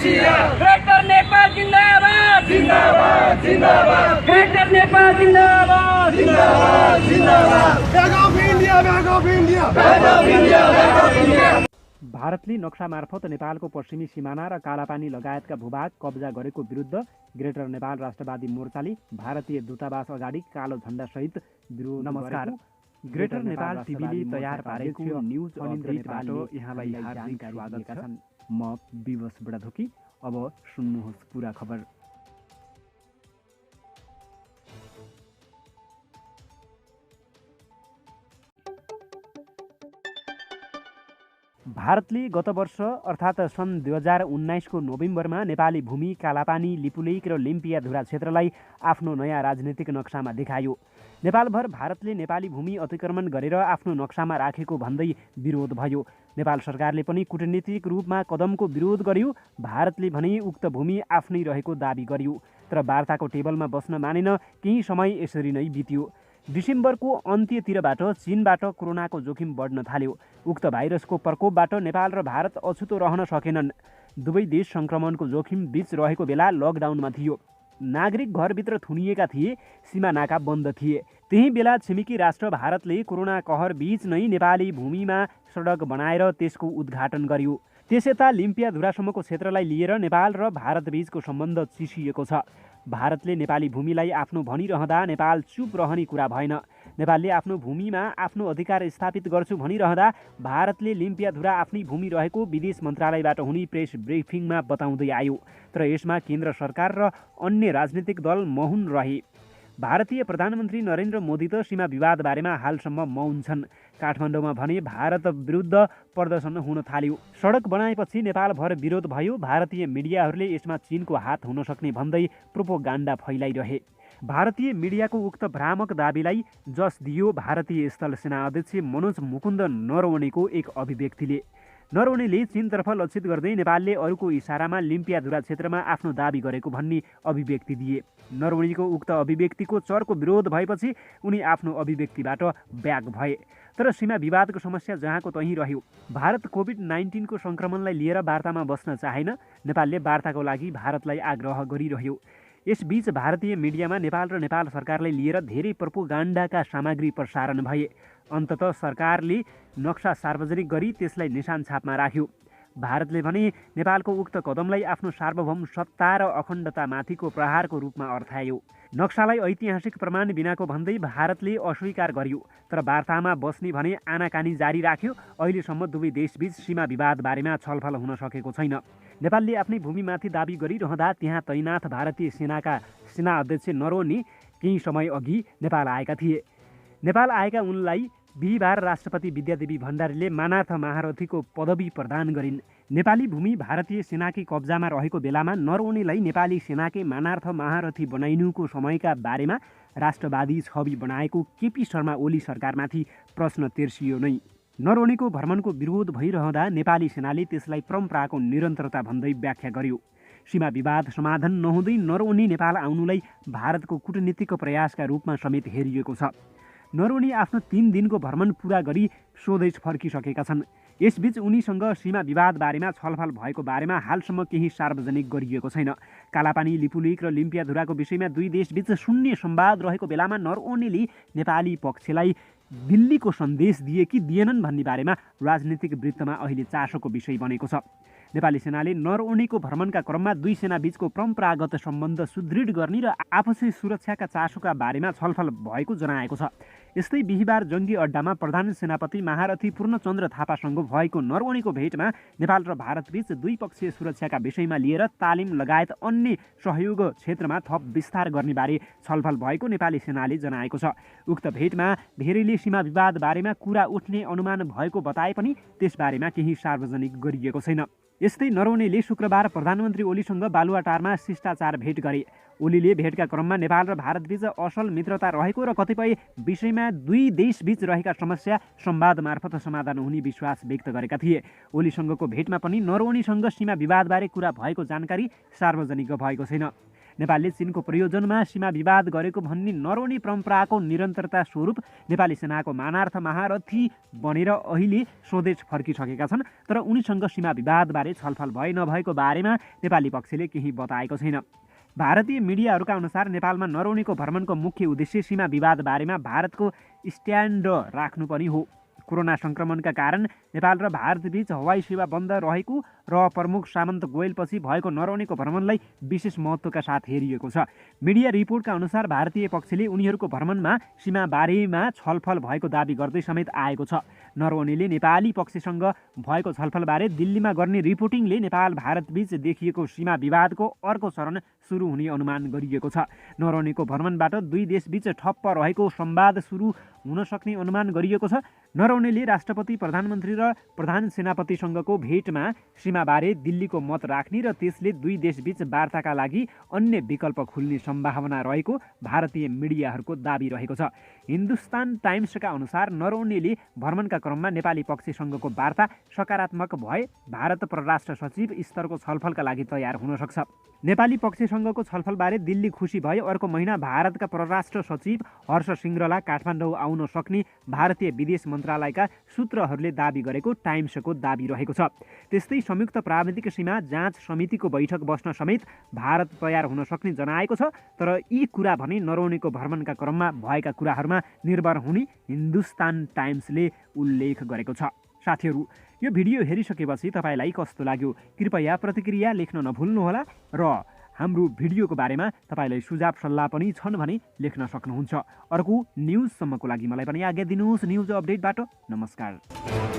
Greater Nepal जिंदाबाद जिंदाबाद जिंदाबाद ग्रेटर नेपाल जिंदाबाद जिंदाबाद जिंदाबाद back of India back of India back of India back of India. भारतले नक्सा मार्फत नेपालको पश्चिमी सिमाना र कालापानी लगायतका भूभाग कब्जा गरेको विरुद्ध ग्रेटर नेपाल राष्ट्रवादी मोर्चाले भारतीय दूतावास अगाडि कालो झण्डा सहित विरोध। नमस्कार, ग्रेटर नेपाल टिभीले तयार पारेको न्युज अपडेटबाट यहाँलाई हार्दिक स्वागत छ। म विवश बडाधोकी। अब सुन्नुहोस् पूरा खबर। भारतले गत वर्ष अर्थात् सन् 2019 को नोभेम्बरमा नेपाली भूमि कालापानी, लिपुलेक र लिम्पियाधुरा क्षेत्रलाई आफ्नो नयाँ राजनीतिक नक्सामा देखायो। नेपालभर भारतले नेपाली भूमि अतिक्रमण गरेर आफ्नो नक्सामा राखेको भन्दै विरोध भयो। नेपाल सरकारले पनि कूटनीतिक रूपमा कदमको विरोध गर्यो। भारतले भने उक्त भूमि आफ्नै रहेको दाबी गर्यो। तर वार्ताको टेबलमा बस्न मानेन। केही समय यसरी नै बित्यो। डिसेम्बरको अन्त्यतिरबाट चीनबाट कोरोनाको जोखिम बढ्न थाल्यो। उक्त भाइरसको प्रकोपबाट नेपाल र भारत अछुतो रहन सकेनन्। दुवै देश सङ्क्रमणको जोखिम बीच रहेको बेला लकडाउनमा थियो। नागरिक घरभित्र थुनिएका थिए। सीमा नाका बन्द थिए। त्यही बेला छिमेकी राष्ट्र भारतले कोरोना कहर बीच नै नेपाली भूमिमा सडक बनाएर त्यसको उद्घाटन गर्यो। त्यसयता लिम्पियाधुरासम्मको क्षेत्रलाई लिएर नेपाल र भारत बीचको सम्बन्ध चिसिएको छ। भारतले नेपाली भूमिलाई आफ्नो भनिरहँदा नेपाल चुप रहने कुरा भएन। नेपालले आफ्नो भूमिमा आफ्नो अधिकार स्थापित गर्छु भनिरहँदा भारतले लिम्पियाधुरा आफ्नै भूमि रहेको विदेश मन्त्रालयबाट हुने प्रेस ब्रिफिङमा बताउँदै आयो। तर यसमा केन्द्र सरकार र अन्य राजनीतिक दल मौन रहे। भारतीय प्रधानमन्त्री नरेन्द्र मोदी त सीमा विवाद बारेमा हालसम्म मौन छन्। काठमाडौँमा भने भारत विरुद्ध प्रदर्शन हुन थाल्यो। सडक बनाएपछि नेपालभर विरोध भयो। भारतीय मिडियाहरूले यसमा चीनको हात हुन सक्ने भन्दै प्रोपोगान्डा फैलाइरहे। भारतीय मिडियाको उक्त भ्रामक दाबीलाई जस दियो भारतीय स्थल सेना अध्यक्ष मनोज मुकुन्द नरवणेको एक अभिव्यक्तिले। नरवणेले चीनतर्फ लक्षित गर्दै नेपालले अरूको इसारामा लिम्पियाधुरा क्षेत्रमा आफ्नो दाबी गरेको भन्ने अभिव्यक्ति दिए। नरवणेको उक्त अभिव्यक्तिको चर्को विरोध भएपछि उनी आफ्नो अभिव्यक्तिबाट ब्याक भए। तर सीमा विवादको समस्या जहाँको तहीँ रह्यो। भारत कोभिड-19 को सङ्क्रमणलाई लिएर वार्तामा बस्न चाहेन। नेपालले वार्ताको लागि भारतलाई आग्रह गरिरह्यो। यसबीच भारतीय मिडियामा नेपाल र नेपाल सरकारलाई लिएर धेरै प्रोपोगान्डाका सामग्री प्रसारण भए। अन्ततः सरकारले नक्सा सार्वजनिक गरी त्यसलाई निशान छापमा राख्यो। भारतले भने नेपालको उक्त कदमलाई आफ्नो सार्वभौम सत्ता र अखण्डतामाथिको प्रहारको रूपमा अर्थायो। नक्सालाई ऐतिहासिक प्रमाण बिनाको भन्दै भारतले अस्वीकार गर्यो। तर वार्तामा बस्ने भने आनाकानी जारी राख्यो। अहिलेसम्म दुवै देशबीच सीमा विवाद बारेमा छलफल हुन सकेको छैन। नेपालले आफ्नै भूमिमाथि दाबी गरिरहँदा त्यहाँ तैनाथ भारतीय सेनाका सेना अध्यक्ष नरवणे केही समय अघि नेपाल आएका थिए। नेपाल आएका उनलाई बिहिबार राष्ट्रपति विद्यादेवी भण्डारीले मानार्थ महारथीको पदवी प्रदान गरिन्। नेपाली भूमि भारतीय सेनाकै कब्जामा रहेको बेलामा नरवणेलाई नेपाली सेनाकै मानार्थ महारथी बनाइनुको समयका बारेमा राष्ट्रवादी छवि बनाएको केपी शर्मा ओली सरकारमाथि प्रश्न तेर्सियो नै। नरवणेको भ्रमणको विरोध भइरहँदा नेपाली सेनाले त्यसलाई परम्पराको निरन्तरता भन्दै व्याख्या गर्यो। सीमा विवाद समाधान नहुँदै नरवणे नेपाल आउनुलाई भारतको कूटनीतिक प्रयासका रूपमा समेत हेरिएको छ। नरवणे आफ्नो 3 दिनको भ्रमण पुरा गरी स्वदेश फर्किसकेका छन्। यसबीच उनीसँग सीमा विवाद बारेमा छलफल भएको बारेमा हालसम्म केही सार्वजनिक गरिएको छैन। कालापानी, लिपुलेक र लिम्पियाधुराको विषयमा दुई देशबीच शून्य संवाद रहेको बेलामा नरवणेले नेपाली पक्षलाई दिल्लीको सन्देश दिए कि दिएनन् भन्ने बारेमा राजनीतिक वृत्तमा अहिले चासोको विषय बनेको छ। नेपाली सेनाले नरवणेको भ्रमणका क्रममा दुई सेनाबीचको परम्परागत सम्बन्ध सुदृढ गर्ने र आपसी सुरक्षाका चासोका बारेमा छलफल भएको जनाएको छ। यस्तै बिहिबार जङ्गी अड्डामा प्रधान सेनापति महारथी पूर्णचन्द्र थापासँग भएको नरवणेको भेटमा नेपाल र भारतबीच द्विपक्षीय सुरक्षाका विषयमा लिएर तालिम लगायत अन्य सहयोग क्षेत्रमा थप विस्तार गर्ने बारे छलफल भएको नेपाली सेनाले जनाएको छ। उक्त भेटमा धेरैले सीमा विवाद बारेमा कुरा उठ्ने अनुमान भएको बताए पनि त्यसबारेमा केही सार्वजनिक गरिएको छैन। यस्तै नरवणेले शुक्रबार प्रधानमन्त्री ओलीसँग बालुवाटारमा शिष्टाचार भेट गरे। ओलीले भेटका क्रममा नेपाल र भारतबीच असल मित्रता रहेको र कतिपय विषयमा दुई देशबीच रहेका समस्या संवाद मार्फत समाधान हुने विश्वास व्यक्त गरेका थिए। ओलीसँगको भेटमा पनि नरवणेसँग सीमा विवादबारे कुरा भएको जानकारी सार्वजनिक भएको छैन। नेपालले चीनको प्रयोजनमा सीमा विवाद गरेको भन्ने नरोनी परम्पराको निरन्तरता स्वरूप नेपाली सेनाको मानार्थ महारथी बनेर अहिले स्वदेश फर्किसकेका छन्, तर उनीसँग सीमा विवादबारे छलफल भए नभएको बारेमा नेपाली पक्षले केही बताएको छैन। भारतीय मिडियाहरूका अनुसार नेपालमा नरौनीको भ्रमणको मुख्य उद्देश्य सीमा विवाद बारेमा भारतको स्ट्यान्ड राख्नु पनि हो। कोरोना सङ्क्रमणका कारण नेपाल र भारतबीच हवाई सेवा बन्द रहेको र प्रमुख सामन्त गोयलपछि भएको नरौनीको भ्रमणलाई विशेष महत्त्वका साथ हेरिएको छ। मिडिया रिपोर्टका अनुसार भारतीय पक्षले उनीहरूको भ्रमणमा सीमा बारेमा छलफल भएको दाबी गर्दै समेत आएको छ। नरौनीले नेपाली पक्षसँग भएको छलफलबारे दिल्लीमा गर्ने रिपोर्टिङले नेपाल भारतबीच देखिएको सीमा विवादको अर्को चरण सुरु हुने अनुमान गरिएको छ। नरौनीको भ्रमणबाट दुई देशबीच ठप्प रहेको संवाद सुरु हुन सक्ने अनुमान गरिएको छ। नरौनीले राष्ट्रपति, प्रधानमन्त्री र प्रधान सेनापतिसँगको भेटमा सीमाबारे दिल्लीको मत राख्ने र त्यसले दुई देशबीच वार्ताका लागि अन्य विकल्प खुल्ने सम्भावना रहेको भारतीय मिडियाहरूको दाबी रहेको छ। हिन्दुस्तान टाइम्सका अनुसार नरौनीले भ्रमणका क्रममा नेपाली पक्षसँगको वार्ता सकारात्मक भए भारत परराष्ट्र सचिव स्तरको छलफलका लागि तयार हुन सक्छ। नेपाली पक्षसँगको छलफलबारे दिल्ली खुसी भए अर्को महिना भारतका परराष्ट्र सचिव हर्ष श्रृङ्गला काठमाडौँ आउन सक्ने भारतीय विदेश मन्त्रालयका सूत्रहरूले दाबी गरेको टाइम्सको दाबी रहेको छ। त्यस्तै संयुक्त प्राविधिक सीमा जाँच समितिको बैठक बस्न समेत भारत तयार हुन सक्ने जनाएको छ। तर यी कुरा भने नरौनीको भ्रमणका क्रममा भएका कुराहरूमा निर्भर हुने हिन्दुस्तान टाइम्सले उल्लेख गरेको छ। साथीहरू, यो भिडियो हेरिसकेपछि तपाईँलाई कस्तो लाग्यो कृपया प्रतिक्रिया लेख्न नभुल्नुहोला र हाम्रो भिडियोको बारेमा तपाईँलाई सुझाव सल्लाह पनि छन् भने लेख्न सक्नुहुन्छ। अर्को न्युजसम्मको लागि मलाई पनि आज्ञा दिनुहोस्। न्युज अपडेटबाट नमस्कार।